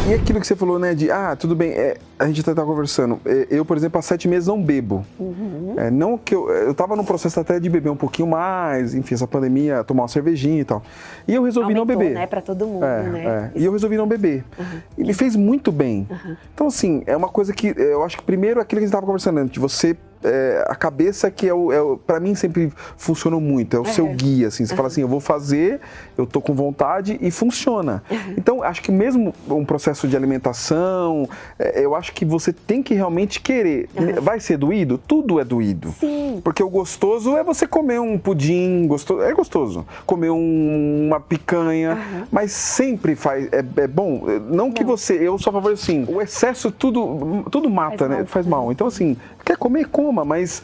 E aquilo que você falou, né, de, tudo bem, a gente até tá conversando, eu, por exemplo, há 7 meses não bebo. Não que eu tava num processo até de beber um pouquinho mais, enfim, essa pandemia, tomar uma cervejinha e tal. E eu resolvi não beber. Né, pra todo mundo, né? E eu resolvi não beber. E me fez muito bem. Então, assim, é uma coisa que eu acho que primeiro aquilo que a gente tava conversando antes, de você... a cabeça que pra mim sempre funcionou muito, é o seu guia, assim, você fala assim, eu vou fazer, eu tô com vontade e funciona. Então, acho que mesmo um processo de alimentação, eu acho que você tem que realmente querer. Vai ser doído? Tudo é doído. Sim. Porque o gostoso é você comer um pudim, é gostoso. Comer uma picanha, mas sempre é bom. Não que eu sou a favor, assim, o excesso tudo mata, né? Faz mal. Então, assim, quer comer, coma, mas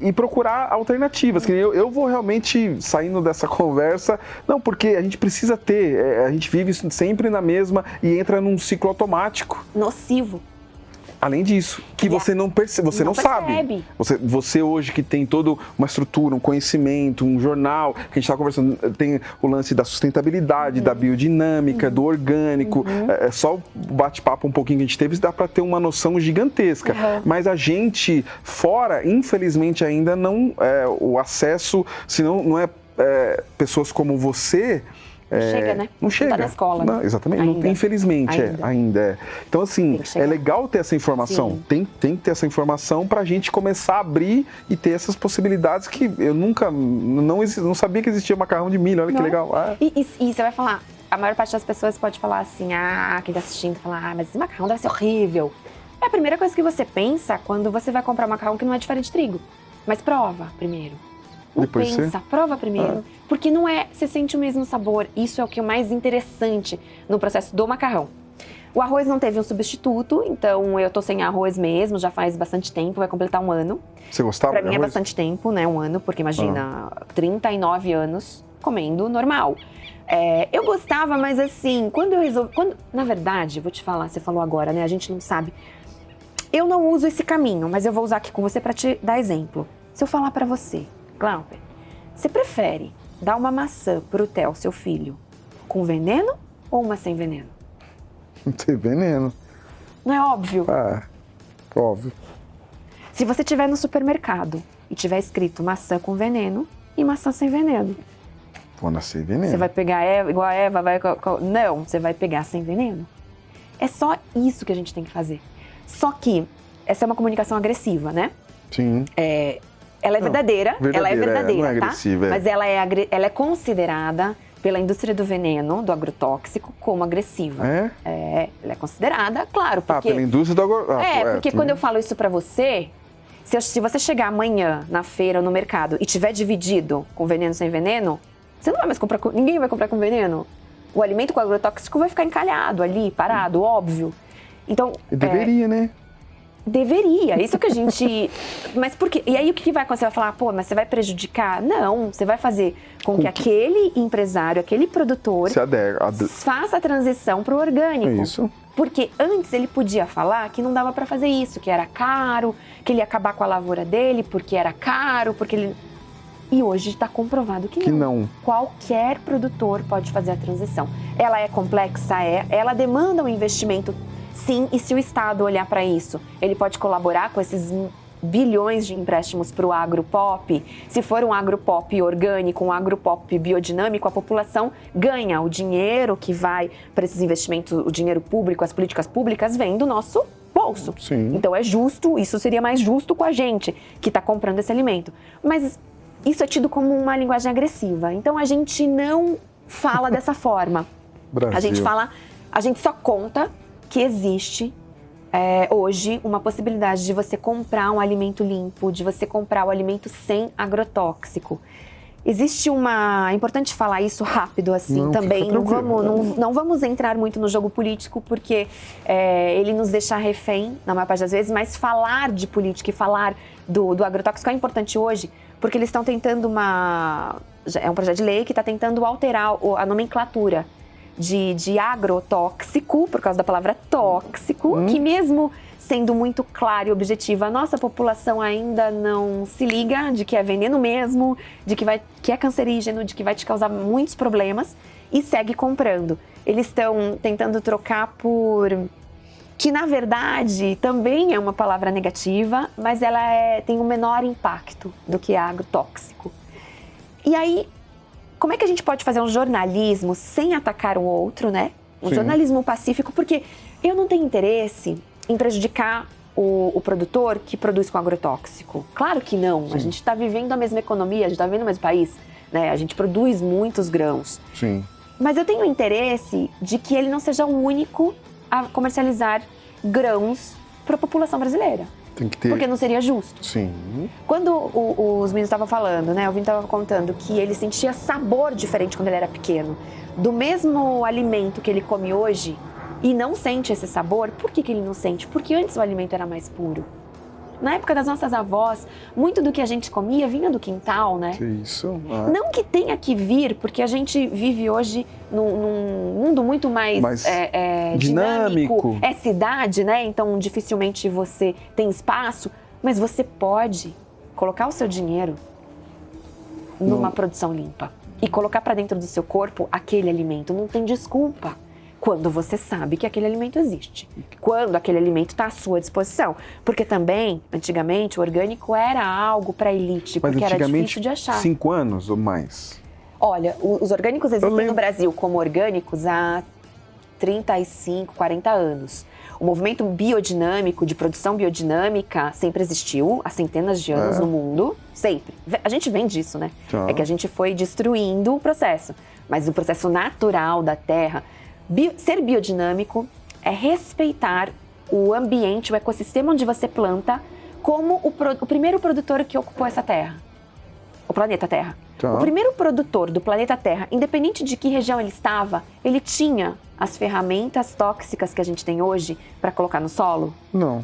e procurar alternativas. Que eu vou realmente saindo dessa conversa, não, porque a gente precisa ter, a gente vive sempre na mesma e entra num ciclo automático. Nocivo. Além disso, que você não percebe, você não sabe. Você hoje que tem toda uma estrutura, um conhecimento, um jornal, que a gente estava conversando, tem o lance da sustentabilidade, da biodinâmica, do orgânico. Só o bate-papo um pouquinho que a gente teve, dá para ter uma noção gigantesca. Mas a gente, fora, infelizmente ainda não, o acesso, se não é pessoas como você... chega, né? Não chega. Tá na escola. Não, exatamente. Não tem, infelizmente, ainda. Então, assim, é legal ter essa informação. Tem que ter essa informação pra gente começar a abrir e ter essas possibilidades que eu nunca, não sabia que existia macarrão de milho. Olha que legal. E você vai falar, a maior parte das pessoas pode falar assim, quem tá assistindo, fala, mas esse macarrão deve ser horrível. É a primeira coisa que você pensa quando você vai comprar um macarrão que não é diferente de trigo. Mas prova primeiro. Depois prova primeiro, porque não você sente o mesmo sabor, isso é o que é mais interessante no processo do macarrão. O arroz não teve um substituto, então eu tô sem arroz mesmo, já faz bastante tempo, vai completar 1 ano. Você gostava de arroz? Pra mim é bastante tempo, né, 1 ano, porque imagina, 39 anos comendo normal. Eu gostava, mas assim, na verdade, vou te falar, você falou agora, né, a gente não sabe. Eu não uso esse caminho, mas eu vou usar aqui com você pra te dar exemplo. Se eu falar pra você, Glauber, você prefere dar uma maçã pro Theo, seu filho, com veneno ou uma sem veneno? Sem veneno. Não é óbvio? Óbvio. Se você estiver no supermercado e tiver escrito maçã com veneno e maçã sem veneno. Vou nascer veneno. Você vai pegar igual a Eva? Não, você vai pegar sem veneno. É só isso que a gente tem que fazer. Só que essa é uma comunicação agressiva, né? Sim. Ela é verdadeira, ela é verdadeira, não é agressiva, tá? Mas ela é considerada pela indústria do veneno, do agrotóxico, como agressiva. Ela é considerada, claro, porque... pela indústria do agrotóxico. Porque quando eu falo isso pra você, se você chegar amanhã na feira ou no mercado e tiver dividido com veneno sem veneno, você não vai mais comprar, ninguém vai comprar com veneno. O alimento com agrotóxico vai ficar encalhado ali, parado, óbvio. Então... Deveria, né? Deveria, isso que a gente... Mas por quê? E aí o que vai acontecer? Você vai falar, pô, mas você vai prejudicar? Não, você vai fazer com que aquele empresário, aquele produtor faça a transição para o orgânico. Isso. Porque antes ele podia falar que não dava para fazer isso, que era caro, que ele ia acabar com a lavoura dele porque era caro, porque ele... E hoje está comprovado que não. Qualquer produtor pode fazer a transição. Ela é complexa? Ela demanda um investimento. Sim, e se o Estado olhar para isso, ele pode colaborar com esses bilhões de empréstimos para o agropop. Se for um agropop orgânico, um agropop biodinâmico, a população ganha. O dinheiro que vai para esses investimentos, o dinheiro público, as políticas públicas, vem do nosso bolso. Sim. Então é justo, isso seria mais justo com a gente que está comprando esse alimento. Mas isso é tido como uma linguagem agressiva. Então a gente não fala dessa forma. Brasil. A gente só conta que existe hoje uma possibilidade de você comprar um alimento limpo, de você comprar o alimento sem agrotóxico. Existe é importante falar isso rápido assim também, não vamos entrar muito no jogo político porque ele nos deixa refém na maior parte das vezes, mas falar de política e falar do agrotóxico é importante hoje, porque eles estão tentando é um projeto de lei que está tentando alterar a nomenclatura. de agrotóxico, por causa da palavra tóxico, que mesmo sendo muito clara e objetiva, a nossa população ainda não se liga de que é veneno mesmo, de que é cancerígeno, de que vai te causar muitos problemas e segue comprando. Eles estão tentando trocar por... que na verdade também é uma palavra negativa, mas ela tem um menor impacto do que agrotóxico. E aí, como é que a gente pode fazer um jornalismo sem atacar o outro, né? Um jornalismo pacífico, porque eu não tenho interesse em prejudicar o produtor que produz com agrotóxico. Claro que não. Sim. A gente está vivendo a mesma economia, a gente está vivendo o mesmo país, né? A gente produz muitos grãos. Sim. Mas eu tenho interesse de que ele não seja o único a comercializar grãos para a população brasileira. Tem que ter... Porque não seria justo. Sim. Quando os meninos estavam falando, né? O Vini estava contando que ele sentia sabor diferente quando ele era pequeno. Do mesmo alimento que ele come hoje e não sente esse sabor, por que ele não sente? Porque antes o alimento era mais puro. Na época das nossas avós, muito do que a gente comia vinha do quintal, né? Isso. Não que tenha que vir, porque a gente vive hoje num mundo muito mais dinâmico. É cidade, né? Então dificilmente você tem espaço, mas você pode colocar o seu dinheiro numa produção limpa e colocar para dentro do seu corpo aquele alimento. Não tem desculpa. Quando você sabe que aquele alimento existe, quando aquele alimento está à sua disposição. Porque também, antigamente, o orgânico era algo para elite, porque era difícil de achar. 5 anos ou mais? Olha, os orgânicos existem no Brasil como orgânicos há 35, 40 anos. O movimento biodinâmico, de produção biodinâmica, sempre existiu há centenas de anos no mundo, sempre. A gente vem disso, né? É que a gente foi destruindo o processo. Mas o processo natural da terra... Ser biodinâmico é respeitar o ambiente, o ecossistema onde você planta, como o primeiro produtor que ocupou essa terra, o planeta Terra. O primeiro produtor do planeta Terra, independente de que região ele estava, ele tinha as ferramentas tóxicas que a gente tem hoje para colocar no solo? Não.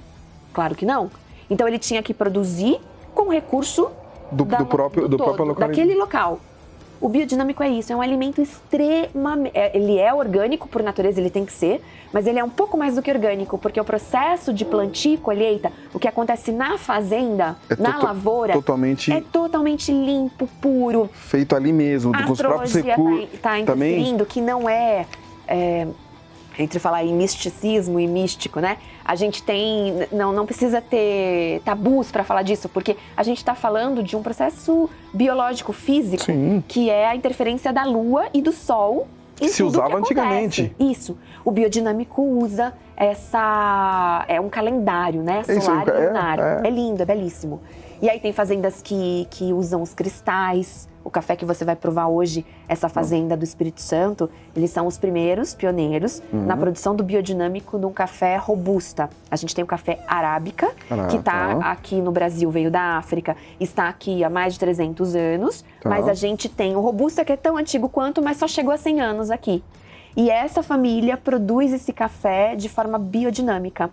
Claro que não. Então ele tinha que produzir com recurso do próprio local. Daquele local. O biodinâmico é isso, é um alimento extremamente... Ele é orgânico por natureza, ele tem que ser, mas ele é um pouco mais do que orgânico, porque o processo de plantio e colheita, o que acontece na fazenda, na lavoura, é totalmente limpo, puro. Feito ali mesmo, com os próprios recursos. Está interferindo, que não entre falar em misticismo e místico, né? A gente tem... Não precisa ter tabus para falar disso, porque a gente está falando de um processo biológico, físico, que é a interferência da lua e do sol em se tudo usava que antigamente. Isso. O biodinâmico usa é um calendário, né? Solar e lunar. É lindo, é belíssimo. E aí tem fazendas que usam os cristais. O café que você vai provar hoje, essa fazenda do Espírito Santo, eles são os primeiros pioneiros na produção do biodinâmico de um café robusta. A gente tem o café arábica, que está aqui no Brasil, veio da África, está aqui há mais de 300 anos, mas a gente tem o robusta, que é tão antigo quanto, mas só chegou a 100 anos aqui. E essa família produz esse café de forma biodinâmica.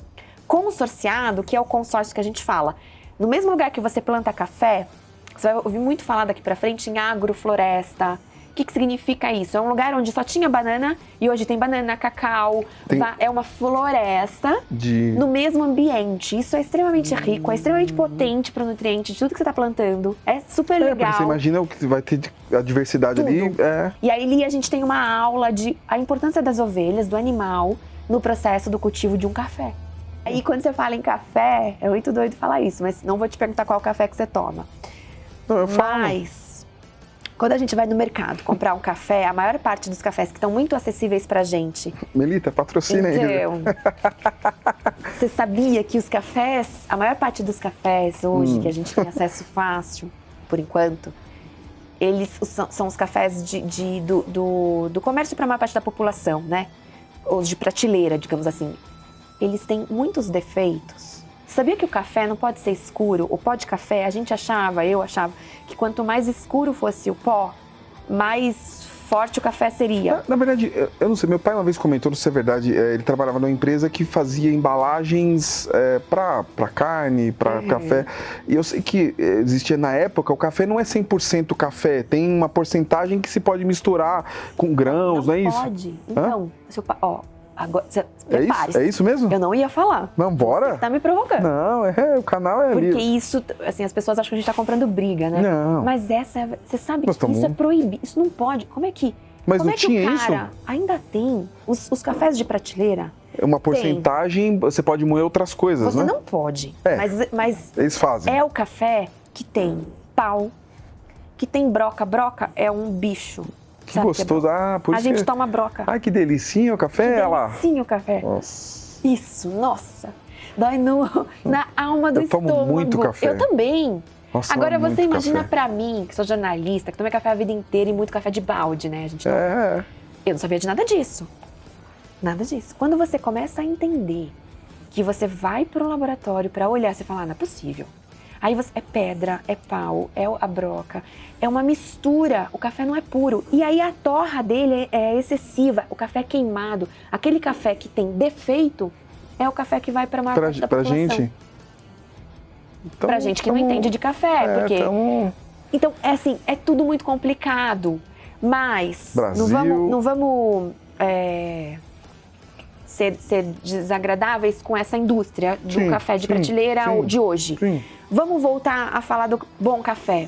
Consorciado, que é o consórcio que a gente fala. No mesmo lugar que você planta café, você vai ouvir muito falar daqui pra frente em agrofloresta. O que significa isso? É um lugar onde só tinha banana e hoje tem banana, cacau. É uma floresta no mesmo ambiente. Isso é extremamente rico, é extremamente potente para o nutriente de tudo que você está plantando. É super legal. Você imagina o que vai ter a diversidade ali. E aí ali a gente tem uma aula de a importância das ovelhas, do animal, no processo do cultivo de um café. Aí quando você fala em café, é muito doido falar isso, mas não vou te perguntar qual café que você toma. Mas, quando a gente vai no mercado comprar um café, a maior parte dos cafés que estão muito acessíveis pra gente... Melita, patrocina aí. Então, você sabia que os cafés, a maior parte dos cafés hoje, que a gente tem acesso fácil, por enquanto, eles são os cafés do comércio para a maior parte da população, né? Os de prateleira, digamos assim. Eles têm muitos defeitos. Sabia que o café não pode ser escuro? O pó de café, eu achava, que quanto mais escuro fosse o pó, mais forte o café seria? Na verdade, eu não sei, meu pai uma vez comentou, não sei se é verdade, ele trabalhava numa empresa que fazia embalagens para carne, para café, e eu sei que existia na época, o café não é 100% café, tem uma porcentagem que se pode misturar com grãos, não é isso? Não pode. Então, agora, prepare-se. É isso mesmo? Eu não ia falar. Não, bora? Você tá me provocando. Não, o canal é ali. Porque isso, assim, as pessoas acham que a gente tá comprando briga, né? Não. Mas você sabe que isso é proibido, isso não pode. Como é que... Mas como não é que tinha o cara isso? ainda tem os cafés de prateleira? Uma porcentagem, você pode moer outras coisas, Você né? não pode. Mas eles fazem. é o café que tem pau, que tem broca. Broca é um bicho. Que gostoso. Por isso a gente toma broca. Ai, que delicinha o café, olha lá. Delicinha o café. Nossa. Isso, nossa. Dói na alma do estômago. Eu tomo muito café. Eu também. Nossa, agora você imagina café. pra mim, que sou jornalista, que tomei café a vida inteira e muito café de balde, né? A gente não... Eu não sabia de nada disso. Nada disso. Quando você começa a entender que você vai pro laboratório pra olhar, você fala, não é possível. Aí é pedra, é pau, é a broca, é uma mistura, o café não é puro. E aí a torra dele é excessiva, o café é queimado. Aquele café que tem defeito é o café que vai para a maior parte da população. Gente? Então, pra gente que não entende de café, porque... Então, é assim, é tudo muito complicado, mas não vamos ser desagradáveis com essa indústria do café de prateleira de hoje. Sim. Vamos voltar a falar do bom café.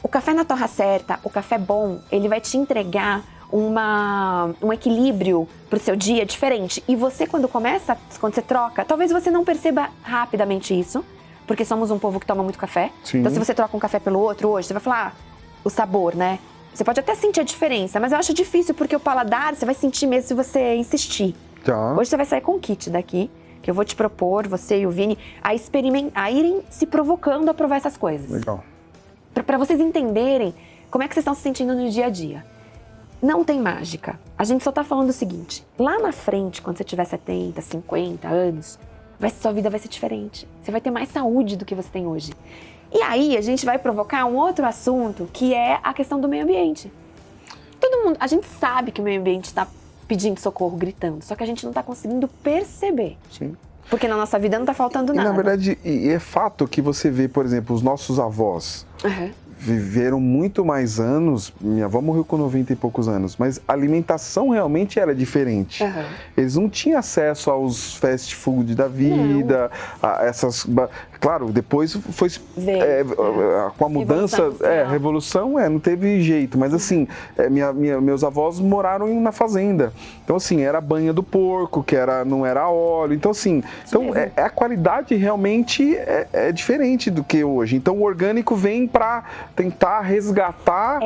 O café na torra certa, o café bom, ele vai te entregar um equilíbrio pro seu dia diferente. E você, quando você troca, talvez você não perceba rapidamente isso, porque somos um povo que toma muito café. Sim. Então, se você troca um café pelo outro hoje, você vai falar, o sabor, né? Você pode até sentir a diferença, mas eu acho difícil, porque o paladar você vai sentir mesmo se você insistir. Tá. Hoje você vai sair com um kit daqui, que eu vou te propor, você e o Vini, a irem se provocando a provar essas coisas. Legal. Para vocês entenderem como é que vocês estão se sentindo no dia a dia. Não tem mágica. A gente só tá falando o seguinte, lá na frente, quando você tiver 70, 50 anos, sua vida vai ser diferente. Você vai ter mais saúde do que você tem hoje. E aí a gente vai provocar um outro assunto, que é a questão do meio ambiente. A gente sabe que o meio ambiente está pedindo socorro, gritando, só que a gente não está conseguindo perceber. Sim. Porque na nossa vida não está faltando nada. Na verdade, é fato que você vê, por exemplo, os nossos avós viveram muito mais anos. Minha avó morreu com 90 e poucos anos, mas a alimentação realmente era diferente. Eles não tinham acesso aos fast food da vida, a essas... Claro, depois foi com a mudança, revolução, não teve jeito, mas assim, meus avós moraram na fazenda, então assim, era a banha do porco, não era óleo, então assim, a qualidade realmente é diferente do que hoje, então o orgânico vem para tentar resgatar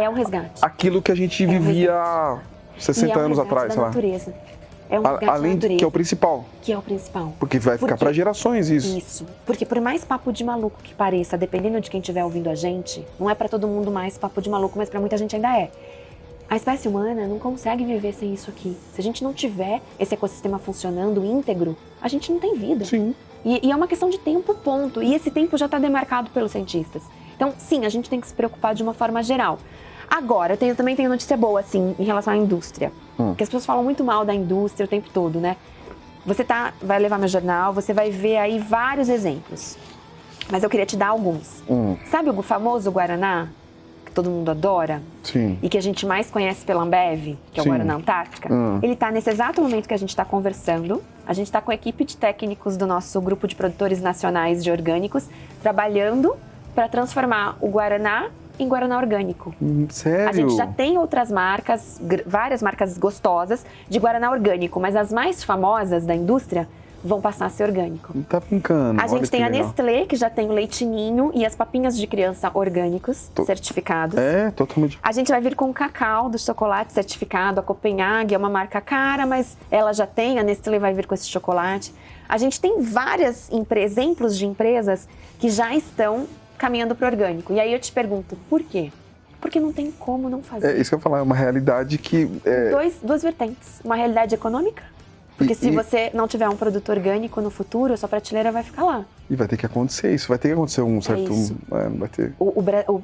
aquilo que a gente vivia há 60 anos atrás, sei lá. Além de que é o principal. Que é o principal. Porque vai ficar para gerações isso. Isso. Porque por mais papo de maluco que pareça, dependendo de quem estiver ouvindo a gente, não é para todo mundo mais papo de maluco, mas para muita gente ainda é. A espécie humana não consegue viver sem isso aqui. Se a gente não tiver esse ecossistema funcionando íntegro, a gente não tem vida. Sim. E é uma questão de tempo, ponto. E esse tempo já está demarcado pelos cientistas. Então, sim, a gente tem que se preocupar de uma forma geral. Agora, eu também tenho notícia boa, assim, em relação à indústria. Porque as pessoas falam muito mal da indústria o tempo todo, né? Você vai levar meu jornal, você vai ver aí vários exemplos. Mas eu queria te dar alguns. Sabe o famoso Guaraná, que todo mundo adora? Sim. E que a gente mais conhece pela Ambev, que é o Guaraná Antártica? Ele está nesse exato momento que a gente está conversando. A gente está com a equipe de técnicos do nosso grupo de produtores nacionais de orgânicos, trabalhando para transformar o Guaraná em Guaraná orgânico. Sério? A gente já tem outras marcas, várias marcas gostosas de Guaraná orgânico, mas as mais famosas da indústria vão passar a ser orgânico. Tá brincando. A gente tem a Nestlé, que já tem o leite ninho e as papinhas de criança orgânicos certificados. Totalmente. A gente vai vir com o cacau do chocolate certificado, a Copenhague é uma marca cara, mas ela já tem, a Nestlé vai vir com esse chocolate. A gente tem vários exemplos de empresas que já estão caminhando para o orgânico. E aí eu te pergunto, por quê? Porque não tem como não fazer. Isso que eu ia falar, é uma realidade que... Duas vertentes. Uma realidade econômica Porque se você não tiver um produto orgânico no futuro, a sua prateleira vai ficar lá. E vai ter que acontecer isso, vai ter que acontecer um certo... vai ter...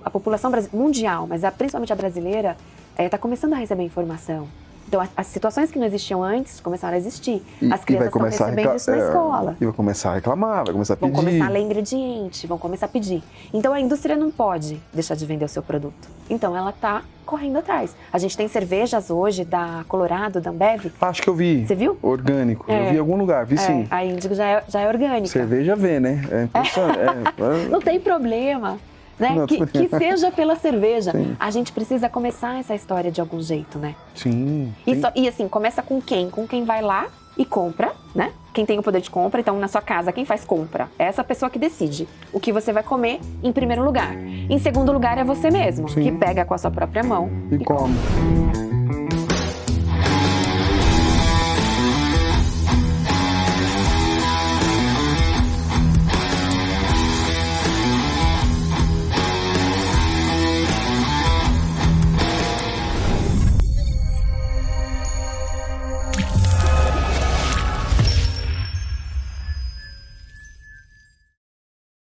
A população mundial, mas principalmente a brasileira, está começando a receber informação. Então, as situações que não existiam antes começaram a existir. As crianças estão recebendo isso na escola. E vai começar a reclamar, vai começar a pedir. Vão começar a ler ingrediente, vão começar a pedir. Então, a indústria não pode deixar de vender o seu produto. Então, ela está correndo atrás. A gente tem cervejas hoje da Colorado, da Ambev. Acho que eu vi. Você viu? Orgânico. Eu vi em algum lugar, vi sim. A Índigo já é orgânica. Cerveja vê, né? É impressionante. Não tem problema. Né? Que seja pela cerveja. Sim. A gente precisa começar essa história de algum jeito, né? Sim. E assim, começa com quem? Com quem vai lá e compra, né? Quem tem o poder de compra. Então, na sua casa, quem faz compra? É essa pessoa que decide o que você vai comer em primeiro lugar. Em segundo lugar, é você mesmo, que pega com a sua própria mão e come.